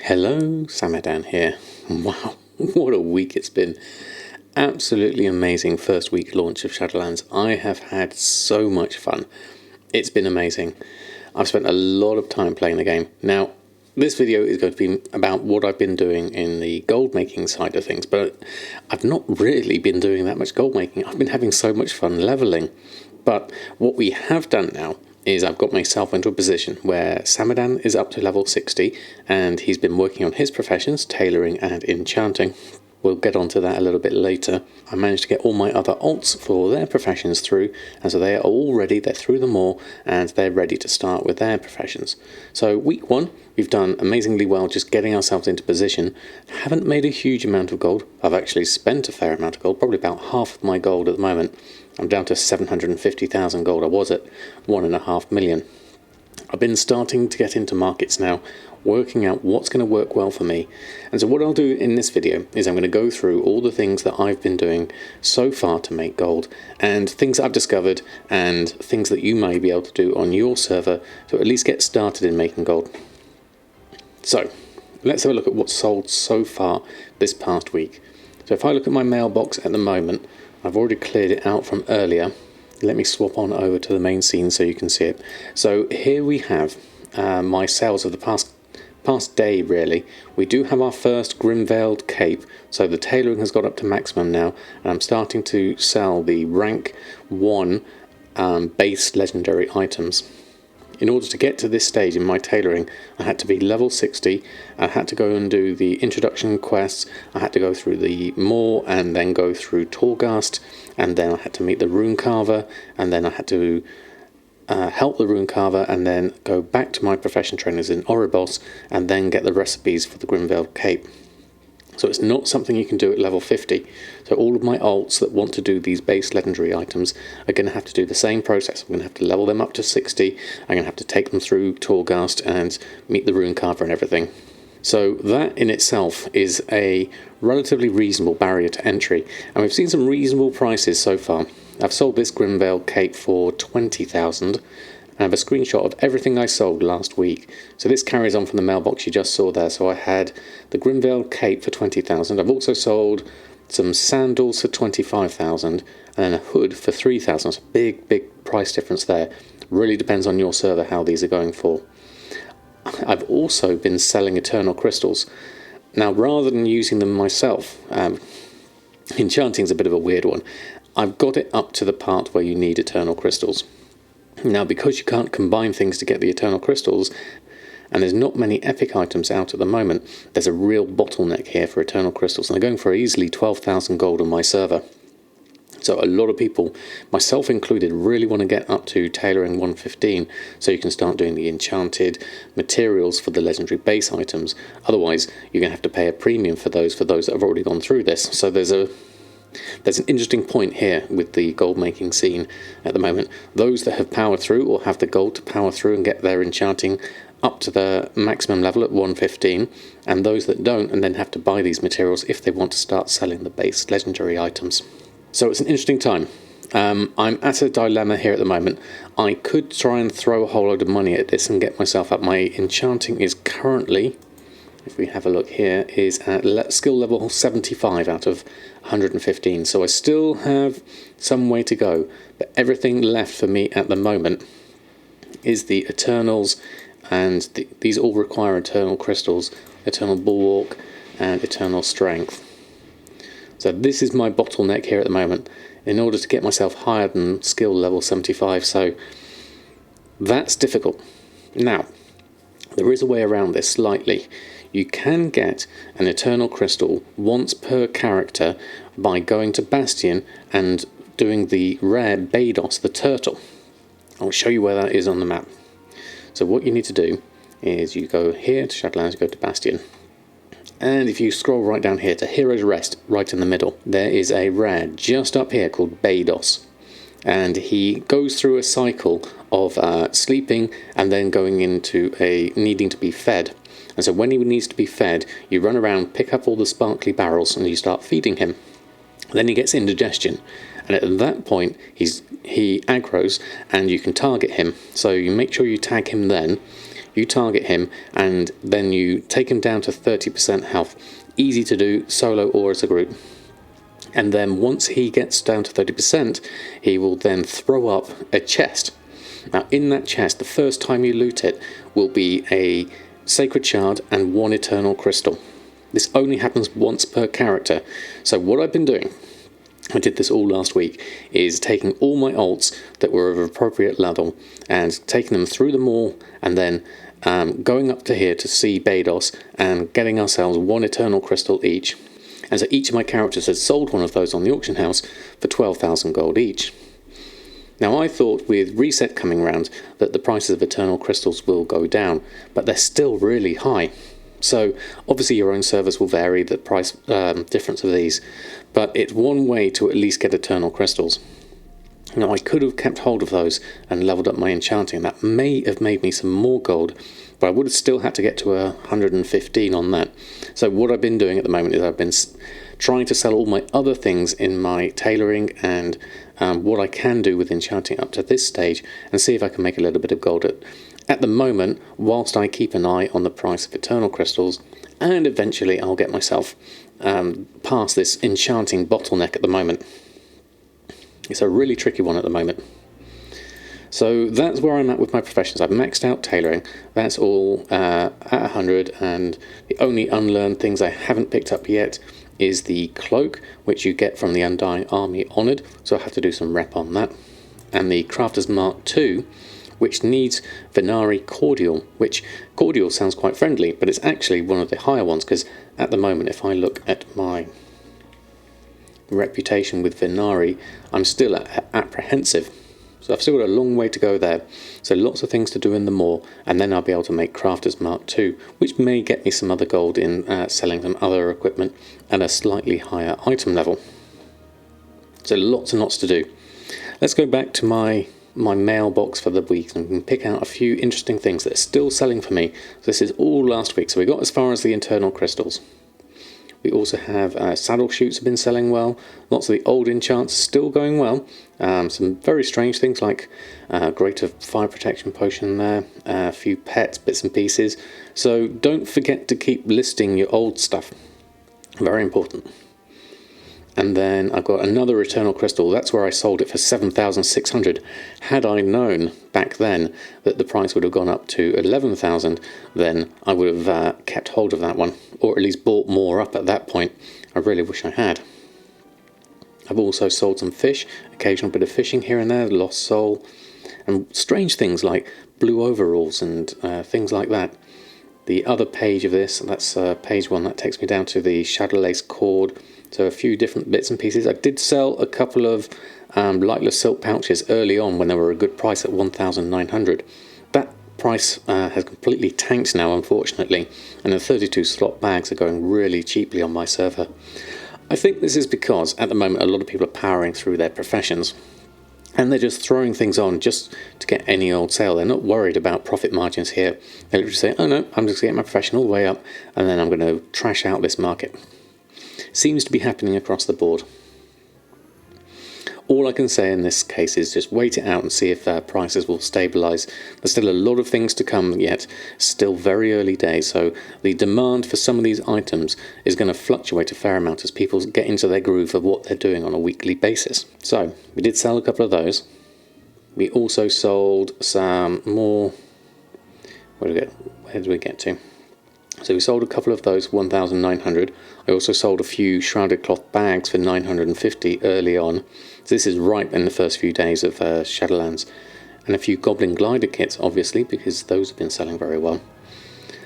Hello, Samadan here. Wow, what a week it's been. Absolutely amazing first week launch of Shadowlands. I have had so much fun. It's been amazing. I've spent a lot of time playing the game. Now, this video is going to be about what I've been doing in the gold making side of things, but I've not really been doing that much gold making. I've been having so much fun leveling. But what we have done now is I've got myself into a position where Samadan is up to level 60 and he's been working on his professions, tailoring and enchanting. We'll get onto that a little bit later. I managed to get all my other alts for their professions through, and so they are all ready, they're through them all, and they're ready to start with their professions. So week one, we've done amazingly well just getting ourselves into position. Haven't made a huge amount of gold. I've actually spent a fair amount of gold, probably about half of my gold at the moment. I'm down to 750,000 gold. I was at 1.5 million. I've been starting to get into markets now, working out what's going to work well for me. And so what I'll do in this video is I'm going to go through all the things that I've been doing so far to make gold, and things I've discovered and things that you may be able to do on your server to at least get started in making gold. So let's have a look at what's sold so far this past week. So if I look at my mailbox at the moment, I've already cleared it out from earlier. Let me swap on over to the main scene so you can see it. So here we have my sales of the past day, really. We do have our first Grim-Veiled cape, so the tailoring has got up to maximum now, and I'm starting to sell the rank 1 base legendary items. In order to get to this stage in my tailoring, I had to be level 60, I had to go and do the introduction quests, I had to go through the Moor and then go through Torghast, and then I had to meet the Rune Carver, and then I had to help the Rune Carver and then go back to my profession trainers in Oribos and then get the recipes for the Grim-Veiled cape. So it's not something you can do at level 50. So all of my alts that want to do these base legendary items are going to have to do the same process. I'm going to have to level them up to 60. I'm going to have to take them through Torghast and meet the Rune Carver and everything. So that in itself is a relatively reasonable barrier to entry. And we've seen some reasonable prices so far. I've sold this Grim-Veiled cape for 20,000. I have a screenshot of everything I sold last week. So this carries on from the mailbox you just saw there. So I had the Grim-Veiled cape for 20,000. I've also sold some sandals for 25,000 and then a hood for 3,000. It's a big price difference there. Really depends on your server how these are going for. I've also been selling eternal crystals. Now, rather than using them myself, enchanting is a bit of a weird one. I've got it up to the part where you need eternal crystals. Now, because you can't combine things to get the eternal crystals, and there's not many epic items out at the moment, there's a real bottleneck here for eternal crystals, and they're going for easily 12,000 gold on my server. So a lot of people, myself included, really want to get up to tailoring 115 so you can start doing the enchanted materials for the legendary base items. Otherwise, you're going to have to pay a premium for those that have already gone through this. So there's an interesting point here with the gold making scene at the moment. Those that have powered through or have the gold to power through and get their enchanting up to the maximum level at 115, and those that don't and then have to buy these materials if they want to start selling the base legendary items. So it's an interesting time. I'm at a dilemma here at the moment. I could try and throw a whole load of money at this and get myself up. My enchanting is currently, if we have a look here, is at skill level 75 out of 115. So I still have some way to go. But everything left for me at the moment is the Eternals, and these all require Eternal Crystals, Eternal Bulwark, and Eternal Strength. So this is my bottleneck here at the moment in order to get myself higher than skill level 75. So that's difficult. Now, there is a way around this slightly. You can get an Eternal Crystal once per character by going to Bastion and doing the rare Baidos, the turtle. I'll show you where that is on the map. So what you need to do is you go here to Shadowlands, you go to Bastion. And if you scroll right down here to Hero's Rest, right in the middle, there is a rare just up here called Baidos. And he goes through a cycle of sleeping and then going into needing to be fed. And so when he needs to be fed, you run around, pick up all the sparkly barrels, and you start feeding him. Then he gets indigestion, and at that point he aggros and you can target him. So you make sure you tag him then. you target him, and then you take him down to 30% health. Easy to do, solo or as a group. And then once he gets down to 30%, he will then throw up a chest. Now in that chest, the first time you loot it, will be a sacred shard and 1 eternal crystal. This only happens once per character. So what I've been doing, I did this all last week, is taking all my alts that were of appropriate level and taking them through them all, and then going up to here to see Baidos and getting ourselves 1 eternal crystal each. And so each of my characters had sold one of those on the auction house for 12,000 gold each. Now I thought with reset coming around that the prices of eternal crystals will go down, but they're still really high. So obviously your own servers will vary the price difference of these, but it's one way to at least get eternal crystals. Now I could have kept hold of those and leveled up my enchanting. That may have made me some more gold, but I would have still had to get to 115 on that. So what I've been doing at the moment is I've been trying to sell all my other things in my tailoring and what I can do with enchanting up to this stage, and see if I can make a little bit of gold at the moment, whilst I keep an eye on the price of eternal crystals, and eventually I'll get myself past this enchanting bottleneck at the moment. It's a really tricky one at the moment. So that's where I'm at with my professions. I've maxed out tailoring. That's all at 100, and the only unlearned things I haven't picked up yet is the cloak, which you get from the Undying Army Honoured, so I have to do some rep on that. And the Crafter's Mark II, which needs Venari Cordial, which Cordial sounds quite friendly, but it's actually one of the higher ones, because at the moment, if I look at my reputation with Venari, I'm still apprehensive. So I've still got a long way to go there. So lots of things to do in the Maw, and then I'll be able to make Crafter's Mark II, which may get me some other gold in selling some other equipment at a slightly higher item level. So lots and lots to do. Let's go back to my mailbox for the week, and we can pick out a few interesting things that are still selling for me. So this is all last week. So we got as far as the internal crystals. We also have saddle shoots have been selling well. Lots of the old enchants still going well. Some very strange things like greater fire protection potion there. A few pets, bits and pieces. So don't forget to keep listing your old stuff. Very important. And then I've got another Eternal Crystal. That's where I sold it for 7,600. Had I known back then that the price would have gone up to 11,000, then I would have kept hold of that one, or at least bought more up at that point. I really wish I had. I've also sold some fish, occasional bit of fishing here and there, lost soul, and strange things like blue overalls and things like that. The other page of this, that's page 1, that takes me down to the Shadowlands cord. So a few different bits and pieces. I did sell a couple of lightless silk pouches early on when they were a good price at 1,900. That price has completely tanked now, unfortunately, and the 32 slot bags are going really cheaply on my server. I think this is because at the moment a lot of people are powering through their professions, and they're just throwing things on just to get any old sale. They're not worried about profit margins here. They literally say, oh no, I'm just going to get my profession all the way up, and then I'm going to trash out this market. Seems to be happening across the board. All I can say in this case is just wait it out and see if prices will stabilise. There's still a lot of things to come yet, still very early days, so the demand for some of these items is going to fluctuate a fair amount as people get into their groove of what they're doing on a weekly basis. So we did sell a couple of those. We also sold some more. Where did we get to? So we sold a couple of those 1,900. I also sold a few shrouded cloth bags for 950 early on. So this is right in the first few days of Shadowlands. And a few goblin glider kits, obviously, because those have been selling very well.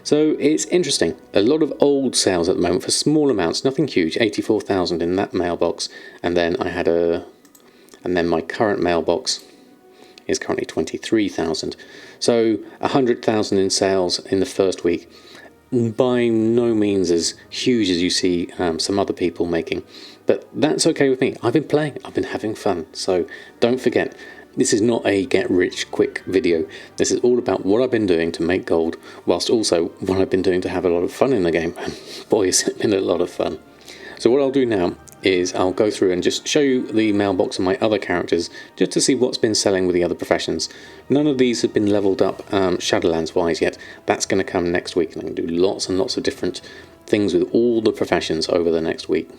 So it's interesting. A lot of old sales at the moment for small amounts, nothing huge. 84,000 in that mailbox, and then I had and then my current mailbox is currently 23,000. So 100,000 in sales in the first week. By no means as huge as you see some other people making, but that's okay with me. I've been playing, I've been having fun, so don't forget, this is not a get rich quick video. This is all about what I've been doing to make gold, whilst also what I've been doing to have a lot of fun in the game. And boy, has it been a lot of fun. So what I'll do now is I'll go through and just show you the mailbox of my other characters just to see what's been selling with the other professions. None of these have been leveled up Shadowlands wise yet. That's going to come next week, and I can do lots and lots of different things with all the professions over the next week.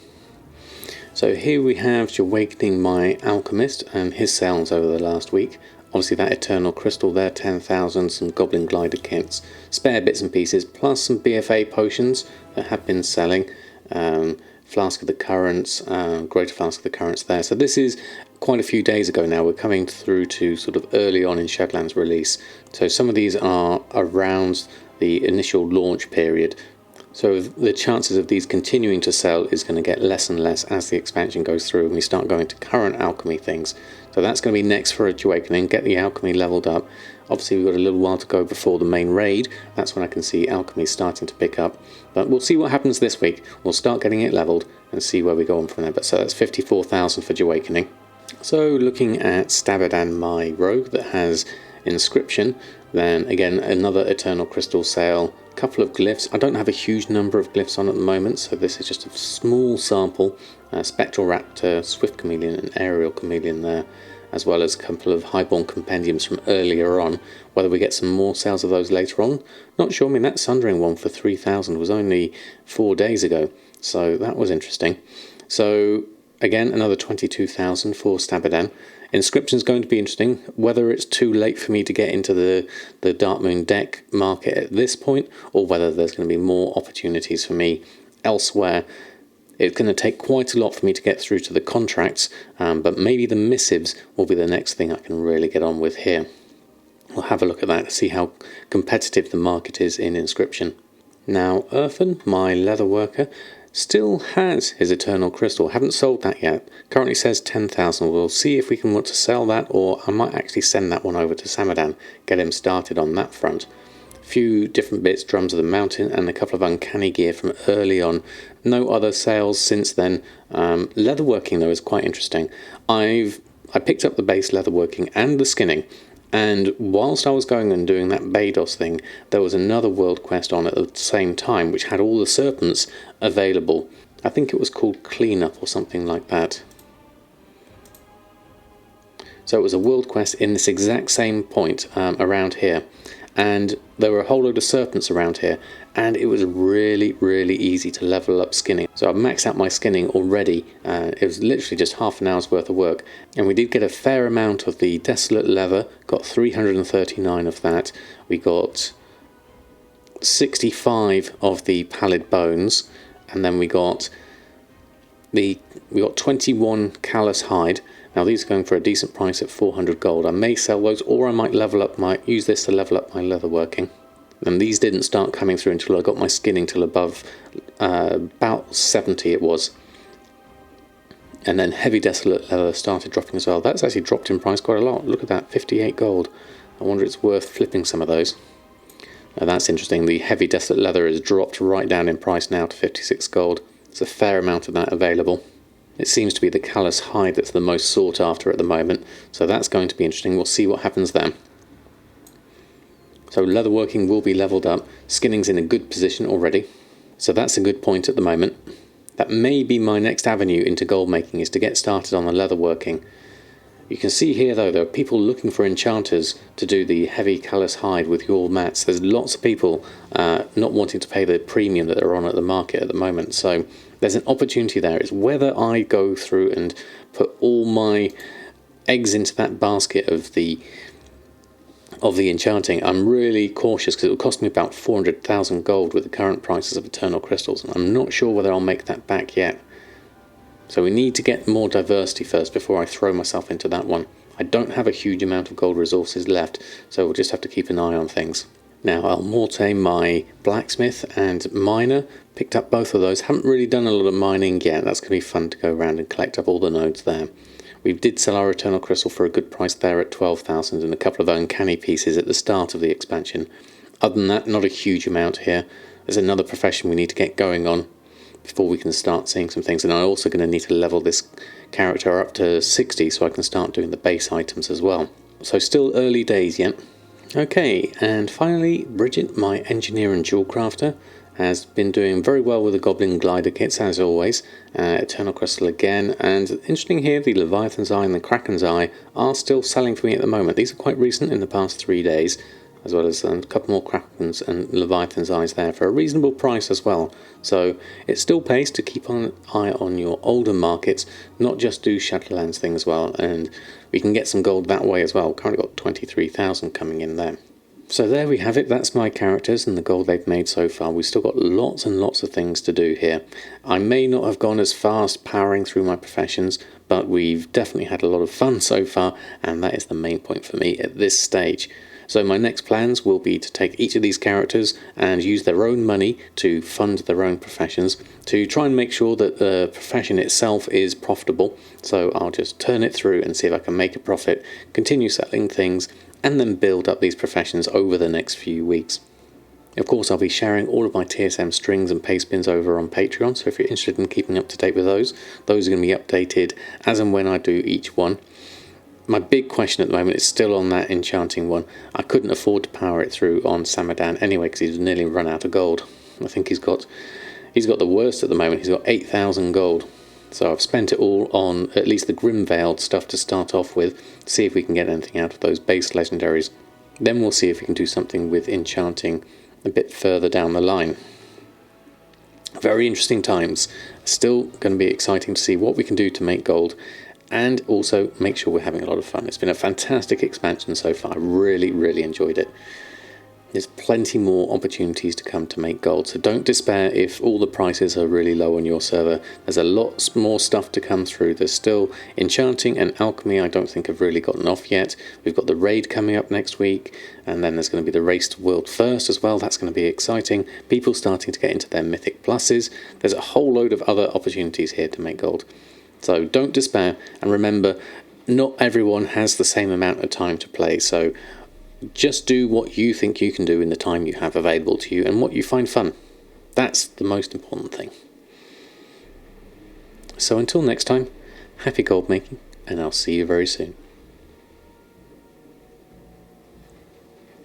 So here we have Awakening my Alchemist and his sales over the last week. Obviously that Eternal Crystal there, 10,000, some Goblin Glider kits, spare bits and pieces, plus some BFA potions that have been selling. Flask of the Currents, Greater Flask of the Currents there. So this is quite a few days ago now. We're coming through to sort of early on in Shadowlands release. So some of these are around the initial launch period. So the chances of these continuing to sell is going to get less and less as the expansion goes through and we start going to current alchemy things. So that's going to be next for Awakening, get the alchemy leveled up. Obviously we've got a little while to go before the main raid. That's when I can see alchemy starting to pick up. But we'll see what happens this week. We'll start getting it leveled and see where we go on from there. But so that's 54,000 for Awakening. So looking at Samadan, my rogue that has inscription, then again another Eternal Crystal sale, a couple of glyphs. I don't have a huge number of glyphs on at the moment, so this is just a small sample. Spectral Raptor, Swift Chameleon and Aerial Chameleon there, as well as a couple of Highborn Compendiums from earlier on. Whether we get some more sales of those later on, not sure. I mean, that Sundering one for 3,000 was only 4 days ago, so that was interesting. So again, another 22,000 for Samadan. Inscription's going to be interesting. Whether it's too late for me to get into the Darkmoon deck market at this point, or whether there's going to be more opportunities for me elsewhere. It's going to take quite a lot for me to get through to the contracts, but maybe the missives will be the next thing I can really get on with here. We'll have a look at that to see how competitive the market is in inscription. Now, Earthen, my leather worker, still has his Eternal Crystal. Haven't sold that yet. Currently says 10,000. We'll see if we can want to sell that, or I might actually send that one over to Samadan, get him started on that front. Few different bits, Drums of the Mountain, and a couple of uncanny gear from early on. No other sales since then. Leatherworking though is quite interesting. I picked up the base leatherworking and the skinning, and whilst I was going and doing that Baidos thing, there was another world quest on at the same time which had all the serpents available. I think it was called Cleanup or something like that. So it was a world quest in this exact same point around here. And there were a whole load of serpents around here, and it was really, really easy to level up skinning. So I've maxed out my skinning already. It was literally just half an hour's worth of work, and we did get a fair amount of the Desolate Leather, got 339 of that. We got 65 of the Pallid Bones, and then we got 21 Callous Hide. Now these are going for a decent price at 400 gold. I may sell those, or I might use this to level up my leatherworking. And these didn't start coming through until I got my skinning till above about 70 it was. And then Heavy Desolate Leather started dropping as well. That's actually dropped in price quite a lot. Look at that, 58 gold. I wonder if it's worth flipping some of those. Now that's interesting. The Heavy Desolate Leather has dropped right down in price now to 56 gold. There's a fair amount of that available. It seems to be the Callous Hide that's the most sought after at the moment, so that's going to be interesting. We'll see what happens there. So leatherworking will be leveled up. Skinning's in a good position already, so that's a good point at the moment. That may be my next avenue into gold making, is to get started on the leatherworking. You can see here though, there are people looking for enchanters to do the Heavy Callous Hide with your mats. There's lots of people not wanting to pay the premium that they're on at the market at the moment, so there's an opportunity there. It's whether I go through and put all my eggs into that basket of the enchanting. I'm really cautious because it will cost me about 400,000 gold with the current prices of Eternal Crystals, and I'm not sure whether I'll make that back yet. So we need to get more diversity first before I throw myself into that one. I don't have a huge amount of gold resources left, so we'll just have to keep an eye on things. Now, I'll mortar my blacksmith and miner. Picked up both of those. Haven't really done a lot of mining yet. That's going to be fun to go around and collect up all the nodes there. We did sell our Eternal Crystal for a good price there at 12,000 and a couple of uncanny pieces at the start of the expansion. Other than that, not a huge amount here. There's another profession we need to get going on before we can start seeing some things. And I'm also going to need to level this character up to 60 so I can start doing the base items as well. So still early days yet. Okay, and finally, Bridget, my engineer and jewel crafter, has been doing very well with the Goblin Glider kits, as always. Eternal Crystal again, and interesting here, the Leviathan's Eye and the Kraken's Eye are still selling for me at the moment. These are quite recent, in the past 3 days, as well as a couple more Kraken's and Leviathan's Eyes there for a reasonable price as well. So it still pays to keep an eye on your older markets, not just do Shadowlands thing as well, and we can get some gold that way as well. Currently got 23,000 coming in there. So there we have it, that's my characters and the gold they've made so far. We've still got lots and lots of things to do here. I may not have gone as fast powering through my professions, but we've definitely had a lot of fun so far, and that is the main point for me at this stage. So my next plans will be to take each of these characters and use their own money to fund their own professions, to try and make sure that the profession itself is profitable. So I'll just turn it through and see if I can make a profit, continue selling things, and then build up these professions over the next few weeks. Of course, I'll be sharing all of my TSM strings and paste bins over on Patreon, so if you're interested in keeping up to date with those are going to be updated as and when I do each one. My big question at the moment is still on that enchanting one. I couldn't afford to power it through on Samadan anyway because he's nearly run out of gold. I think he's got the worst at the moment. He's got 8,000 gold. So I've spent it all on at least the Grim-Veiled stuff to start off with, see if we can get anything out of those base legendaries. Then we'll see if we can do something with enchanting a bit further down the line. Very interesting times. Still going to be exciting to see what we can do to make gold, and also make sure we're having a lot of fun. It's been a fantastic expansion so far. I really, really enjoyed it. There's plenty more opportunities to come to make gold, so don't despair if all the prices are really low on your server. There's a lot more stuff to come through. There's still enchanting and alchemy I don't think have really gotten off yet. We've got the raid coming up next week, and then there's going to be the race to world first as well. That's going to be exciting. People starting to get into their mythic pluses. There's a whole load of other opportunities here to make gold. So don't despair, and remember, not everyone has the same amount of time to play, so just do what you think you can do in the time you have available to you and what you find fun. That's the most important thing. So until next time, happy gold making, and I'll see you very soon.